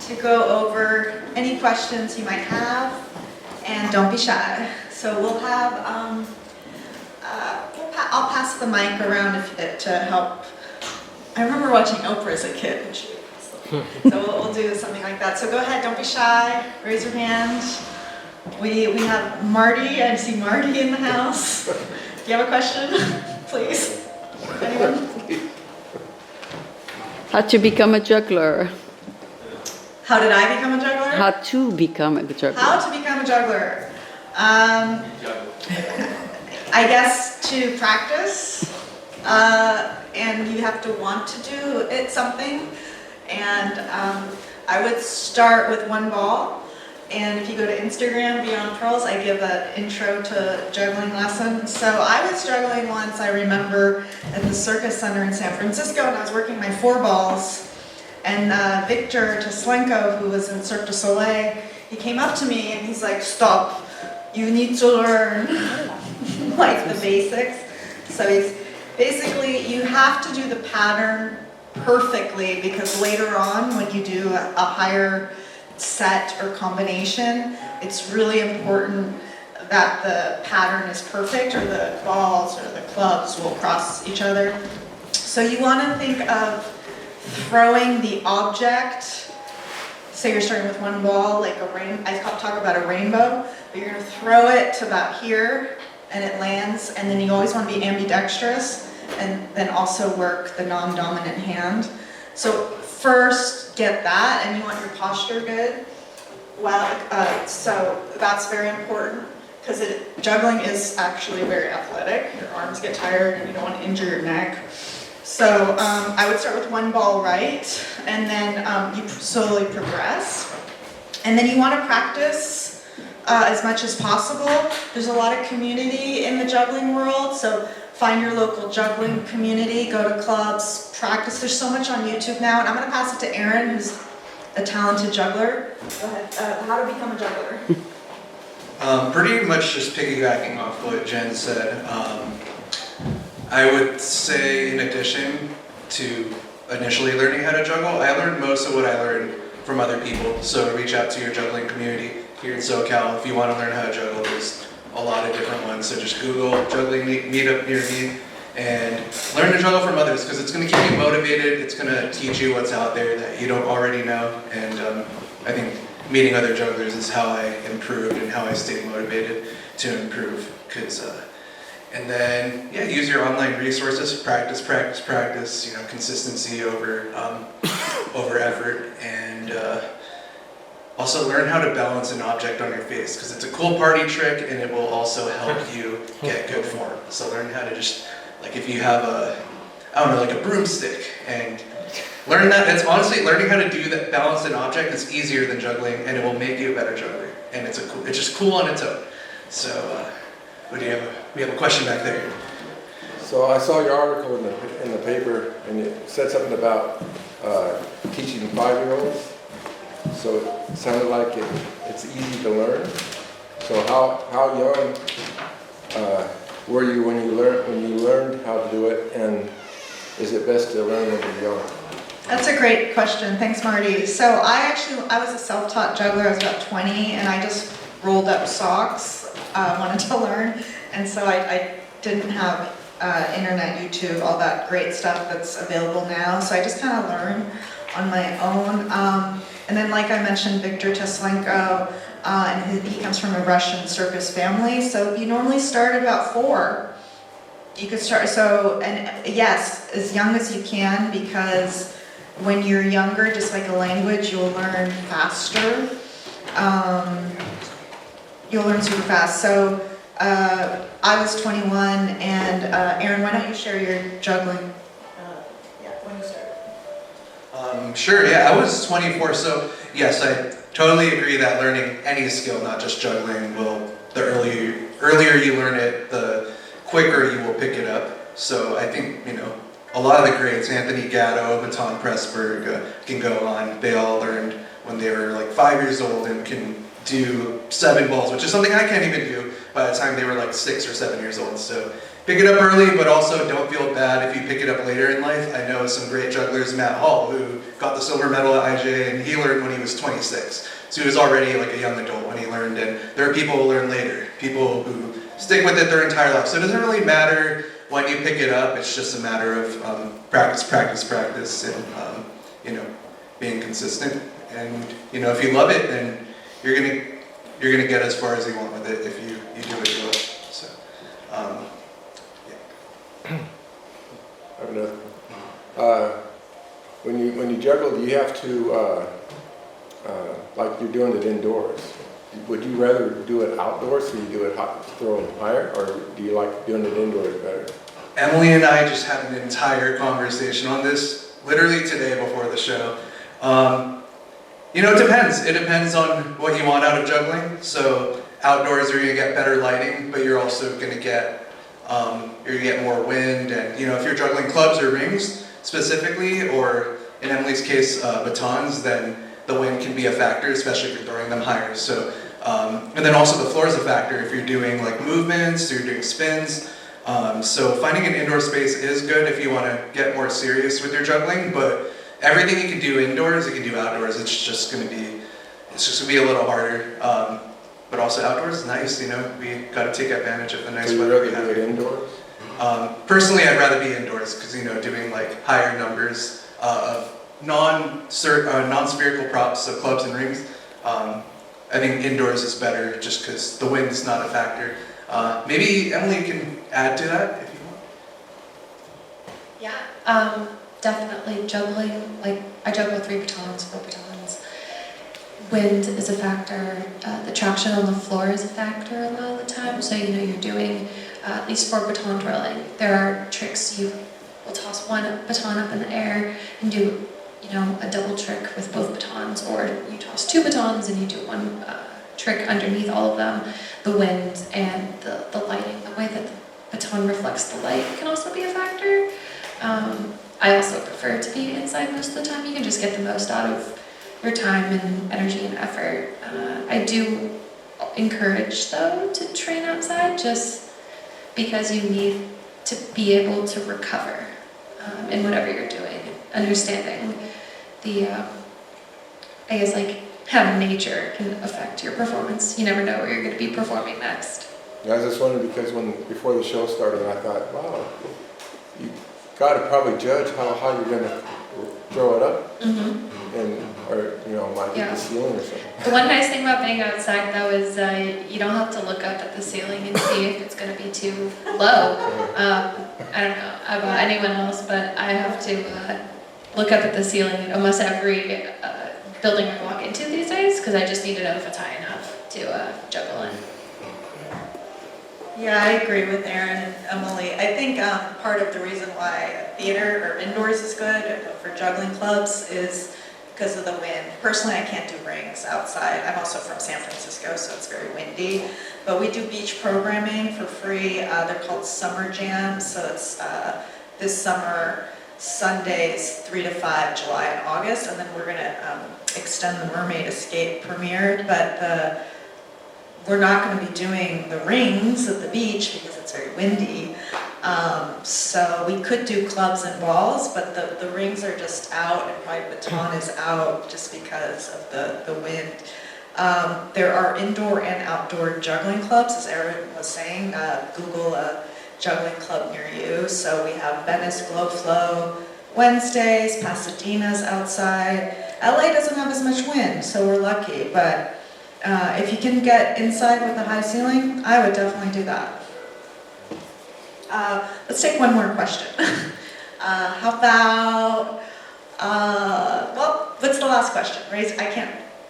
to go over any questions you might have, and don't be shy. So we'll have, I'll pass the mic around to help. I remember watching Oprah as a kid. So we'll do something like that. So go ahead, don't be shy, raise your hand. We have Marty, I see Marty in the house. Do you have a question? Please. Anyone? How to become a juggler? How did I become a juggler? How to become a juggler? How to become a juggler? I guess to practice, and you have to want to do it something. And I would start with one ball. And if you go to Instagram, Beyond Pearls, I give an intro to juggling lesson. So I was juggling once, I remember, at the Circus Center in San Francisco, and I was working my 4 balls. And Victor Teslenko, who was in Cirque du Soleil, he came up to me and he's like, "Stop, you need to learn like the basics." So he's basically, you have to do the pattern perfectly, because later on when you do a higher set or combination, it's really important that the pattern is perfect, or the balls or the clubs will cross each other. So you want to think of throwing the object. Say you're starting with one ball, like a I talk about a rainbow, but you're going to throw it to about here and it lands, and then you always want to be ambidextrous and then also work the non-dominant hand. So first get that, and you want your posture good. Well, so that's very important, because juggling is actually very athletic. Your arms get tired and you don't want to injure your neck. So I would start with one ball right, and then you slowly progress. And then you want to practice as much as possible. There's a lot of community in the juggling world, so find your local juggling community, go to clubs, practice. There's so much on YouTube now, and I'm going to pass it to Aaron, who's a talented juggler. Go ahead. How to become a juggler? Pretty much just piggybacking off what Jen said. I would say, in addition to initially learning how to juggle, I learned most of what I learned from other people. So reach out to your juggling community here in SoCal if you want to learn how to juggle. There's a lot of different ones. So just Google juggling meetup near me and learn to juggle from others, because it's going to keep you motivated. It's going to teach you what's out there that you don't already know. And I think meeting other jugglers is how I improved and how I stayed motivated to improve. And then, yeah, use your online resources. Practice. You know, consistency over effort, and also learn how to balance an object on your face, because it's a cool party trick, and it will also help you get good form. So learn how to just, like, if you have like a broomstick, and learn that. It's honestly learning how to do that, balance an object, is easier than juggling, and it will make you a better juggler. And it's just cool on its own. So. We have a question back there. So I saw your article in the paper, and it said something about teaching 5-year-olds. So it sounded like it's easy to learn. So how young were you when you learned how to do it, and is it best to learn when you're young? That's a great question. Thanks, Marty. So I was a self-taught juggler. I was about 20, and I just rolled up socks. Wanted to learn, and so I didn't have internet, YouTube, all that great stuff that's available now. So I just kind of learned on my own. And then, like I mentioned, Victor Teslenko, and he comes from a Russian circus family. So you normally start at about 4. You could start, and yes, as young as you can, because when you're younger, just like a language, you'll learn faster. You'll learn super fast. So I was 21, and Aaron, why don't you share your juggling? When you started. Sure. Yeah, I was 24. So yes, I totally agree that learning any skill, not just juggling, the earlier you learn it, the quicker you will pick it up. So I think, a lot of the greats, Anthony Gatto, Baton Pressburg, can go on. They all learned when they were like 5 years old and can do 7 balls, which is something I can't even do by the time they were like 6 or 7 years old. So pick it up early, but also don't feel bad if you pick it up later in life. I know some great jugglers, Matt Hall, who got the silver medal at IJ, and he learned when he was 26. So he was already like a young adult when he learned, and there are people who learn later, people who stick with it their entire life. So it doesn't really matter when you pick it up, it's just a matter of practice, and being consistent. And if you love it, then you're gonna get as far as you want with it if you do what you love. So, I have another one. When you juggle, do you have to like you're doing it indoors? Would you rather do it outdoors, so you do it throw it higher, or do you like doing it indoors better? Emily and I just had an entire conversation on this, literally today before the show. It depends. It depends on what you want out of juggling. So outdoors, you're gonna get better lighting, but you're also gonna get more wind. And if you're juggling clubs or rings specifically, or in Emily's case, batons, then the wind can be a factor, especially if you're throwing them higher. So, and then also the floor is a factor if you're doing like movements, or you're doing spins. So finding an indoor space is good if you want to get more serious with your juggling, but everything you can do indoors, you can do outdoors. It's just going to be a little harder. But also outdoors is nice, we got to take advantage of the nice weather we have. So you'd rather do it indoors? Personally, I'd rather be indoors because, doing like higher numbers of non-spherical props, so clubs and rings, I think indoors is better just because the wind is not a factor. Maybe Emily can add to that if you want. Yeah, definitely juggling. Like I juggle 3 batons, 4 batons. Wind is a factor. The traction on the floor is a factor a lot of the time. So you're doing at least 4 baton drilling. There are tricks you will toss 1 baton up in the air and do a double trick with both batons, or you toss 2 batons and you do 1 trick underneath all of them. The wind and the lighting, the way that the baton reflects the light can also be a factor. I also prefer to be inside most of the time. You can just get the most out of your time and energy and effort. I do encourage, though, to train outside just because you need to be able to recover in whatever you're doing. Understanding how nature can affect your performance. You never know where you're going to be performing next. Yeah, I was just wondering because before the show started, I thought, wow, you got to probably judge how you're going to throw it up, might hit the ceiling or something. The one nice thing about being outside, though, is you don't have to look up at the ceiling and see if it's going to be too low. I don't know about anyone else, but I have to look up at the ceiling at almost every building I walk into these days, because I just need to know if it's high enough to juggle in. Yeah, I agree with Aaron and Emily. I think part of the reason why theater or indoors is good for juggling clubs is because of the wind. Personally, I can't do rings outside. I'm also from San Francisco, so it's very windy. But we do beach programming for free. They're called summer jams. So it's this summer, Sundays 3 to 5, July and August. And then we're going to extend the Mermaid Escape premiered. But we're not going to be doing the rings at the beach because it's very windy. So we could do clubs and balls, but the rings are just out and my baton is out just because of the wind. There are indoor and outdoor juggling clubs, as Aaron was saying. Google a juggling club near you. So we have Venice Glow Flow Wednesdays, Pasadena's outside. LA doesn't have as much wind, so we're lucky, but if you can get inside with a high ceiling, I would definitely do that. Let's take one more question. How about, what's the last question?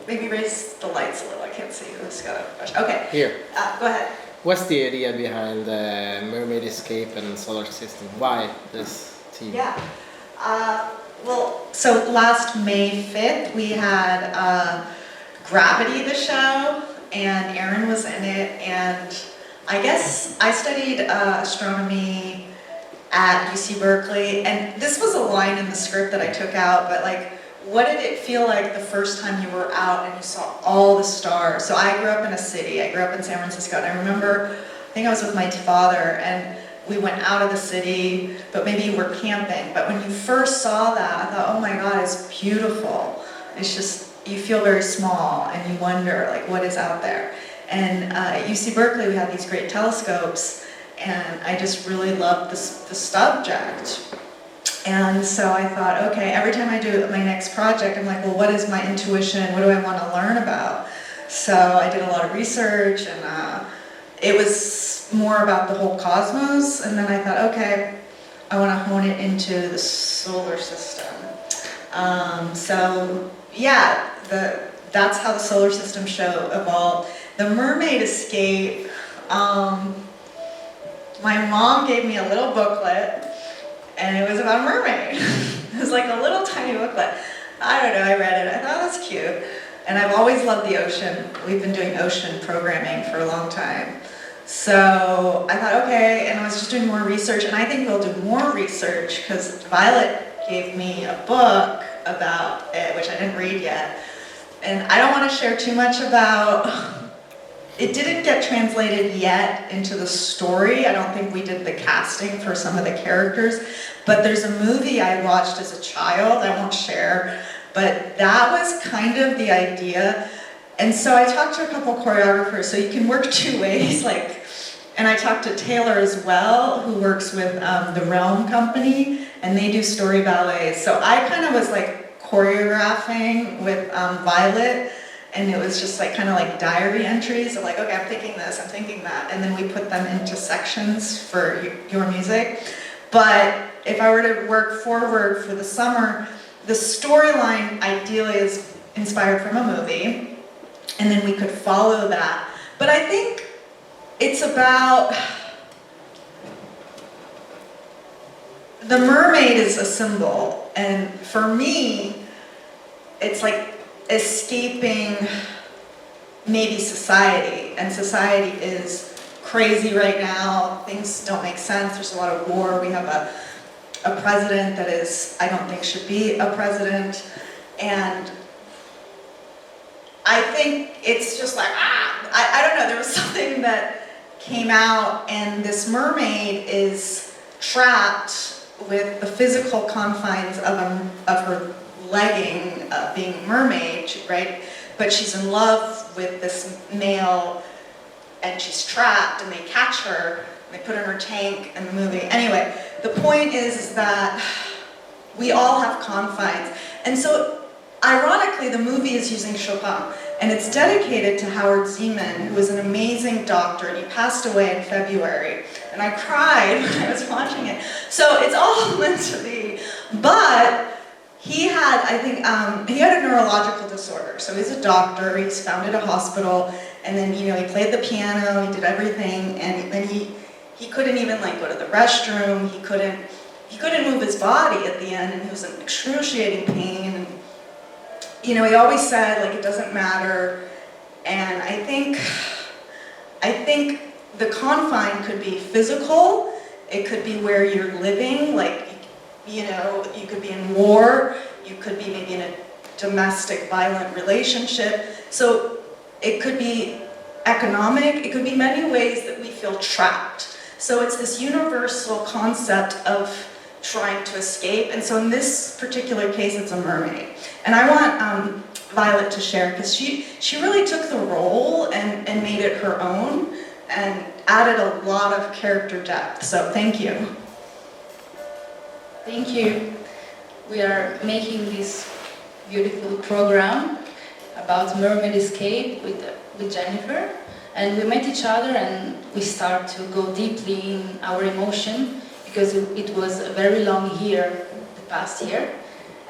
Maybe raise the lights a little. I can't see who's got a question. Okay. Here. Go ahead. What's the idea behind Mermaid Escape and Solar System? Why this team? Yeah. So last May 5th, we had Gravity, the show, and Aaron was in it, and I guess I studied astronomy at UC Berkeley, and this was a line in the script that I took out, but what did it feel like the first time you were out and you saw all the stars? So I grew up in a city, I grew up in San Francisco, and I remember, I think I was with my father, and we went out of the city, but maybe we're camping. But when you first saw that, I thought, oh my God, it's beautiful. It's just, you feel very small and you wonder like what is out there. And at UC Berkeley, we had these great telescopes, and I just really loved the subject. And so I thought, okay, every time I do my next project, I'm like, well, what is my intuition? What do I want to learn about? So I did a lot of research, and it was more about the whole cosmos. And then I thought, okay, I want to hone it into the solar system. So yeah, that's how the solar system show evolved. The Mermaid Escape, my mom gave me a little booklet, and it was about a mermaid. It was like a little tiny booklet. I don't know, I read it, I thought that's cute. And I've always loved the ocean. We've been doing ocean programming for a long time. So I thought, okay, and I was just doing more research, and I think we'll do more research because Violet gave me a book about it, which I didn't read yet. And I don't want to share too much about, it didn't get translated yet into the story. I don't think we did the casting for some of the characters, but there's a movie I watched as a child, I won't share, but that was kind of the idea. And so I talked to a couple choreographers, so you can work two ways, like, and I talked to Taylor as well, who works with the Realm Company, and they do story ballets. So I kind of was like choreographing with Violet, and it was just like kind of like diary entries of like, okay, I'm thinking this, I'm thinking that, and then we put them into sections for your music. But if I were to work forward for the summer, the storyline ideally is inspired from a movie, and then we could follow that. But I think it's about, the mermaid is a symbol, and for me, it's like escaping maybe society, and society is crazy right now, things don't make sense, there's a lot of war, we have a president that is, I don't think should be a president, and I think it's just like, I don't know, there was something that came out, and this mermaid is trapped with the physical confines of her legging, being a mermaid, right? But she's in love with this male, and she's trapped, and they catch her, and they put her in her tank in the movie. Anyway, the point is that we all have confines. And so, ironically, the movie is using Chopin, and it's dedicated to Howard Zeman, who was an amazing doctor, and he passed away in February. And I cried when I was watching it. So it's all meant to be. But he had, I think, he had a neurological disorder. So he's a doctor, he's founded a hospital, and then, you know, he played the piano, he did everything, and then he couldn't even like go to the restroom, he couldn't move his body at the end, and he was in excruciating pain. And, you know, he always said, like, it doesn't matter. And I think the confine could be physical, it could be where you're living, like, you know, you could be in war, you could be maybe in a domestic violent relationship. So it could be economic, it could be many ways that we feel trapped. So it's this universal concept of trying to escape. And so in this particular case, it's a mermaid. And I want Violet to share, because she really took the role and made it her own and added a lot of character depth. So thank you. Thank you. We are making this beautiful program about Mermaid Escape with Jennifer. And we met each other and we start to go deeply in our emotion, because it was a very long year, the past year.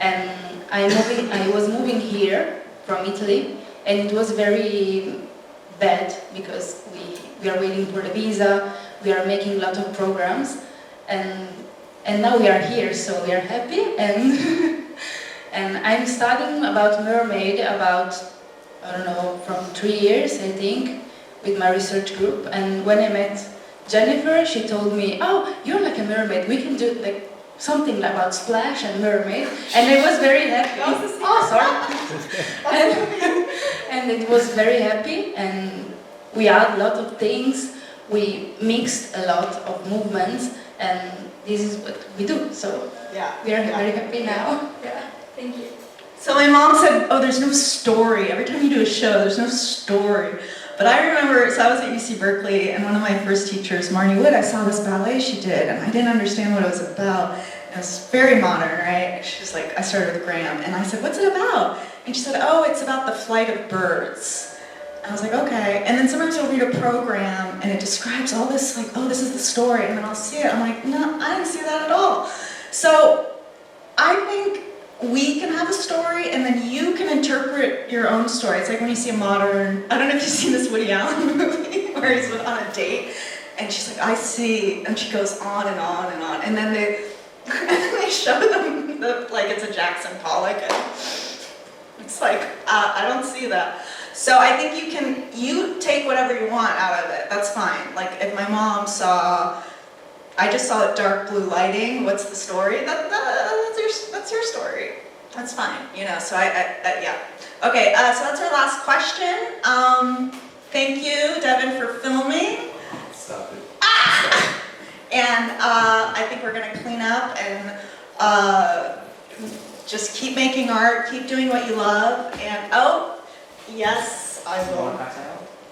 And I was moving here from Italy, and it was very bad because we are waiting for the visa, we are making a lot of programs, and now we are here, so we are happy. And I'm studying about Mermaid about, I don't know, from 3 years, I think, with my research group. And when I met Jennifer, she told me, oh, you're like a mermaid, we can do like something about splash and mermaid. And I was very happy. Oh, sorry. and it was very happy, and we had a lot of things. we mixed a lot of movements, and this is what we do. So Yeah. we are very happy now. Yeah, thank you. So my mom said, oh, there's no story. Every time you do a show, there's no story. But I remember, so I was at UC Berkeley, and one of my first teachers, Marnie Wood, I saw this ballet she did, and I didn't understand what it was about. It was very modern, right? She's like, I started with Graham, and I said, what's it about? And she said, oh, it's about the flight of birds. And I was like, okay. And then sometimes I'll read a program, and it describes all this, like, oh, this is the story, and then I'll see it. I'm like, no, I didn't see that at all. So I think we can have a story, and then you can interpret your own story. It's like when you see a modern, I don't know if you've seen this Woody Allen movie where he's on a date, and she's like, I see, and she goes on and on and on, and then they show them like it's a Jackson Pollock, and it's like, I don't see that. So I think you take whatever you want out of it, that's fine. Like if my mom saw, I just saw it dark blue lighting, what's the story? That's your story. That's fine, you know, so yeah. Okay, so that's our last question. Thank you, Devin, for filming. Stop it. And I think we're gonna clean up and just keep making art, keep doing what you love, and oh, yes, I will.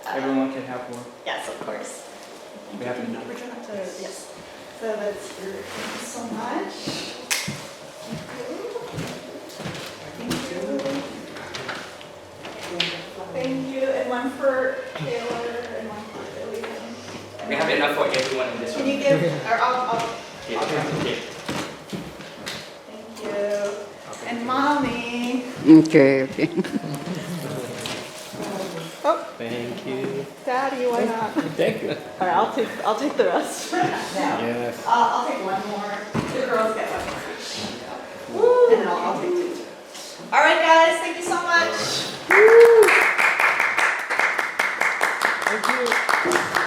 Everyone can have one. Yes, of course. We have enough. We're gonna have to, yes. So that's your, thank you so much. Thank you, and one for Taylor and one for William. We have enough for everyone in this Can one. you give, or I'll Yeah. thank you. And mommy. Okay, okay. Oh, Thank you. Daddy, why not? Thank you. All right, I'll take the rest. Yes. I'll take one more. The girls get one more. Woo. And then I'll take two. All right, guys, thank you so much. Thank you.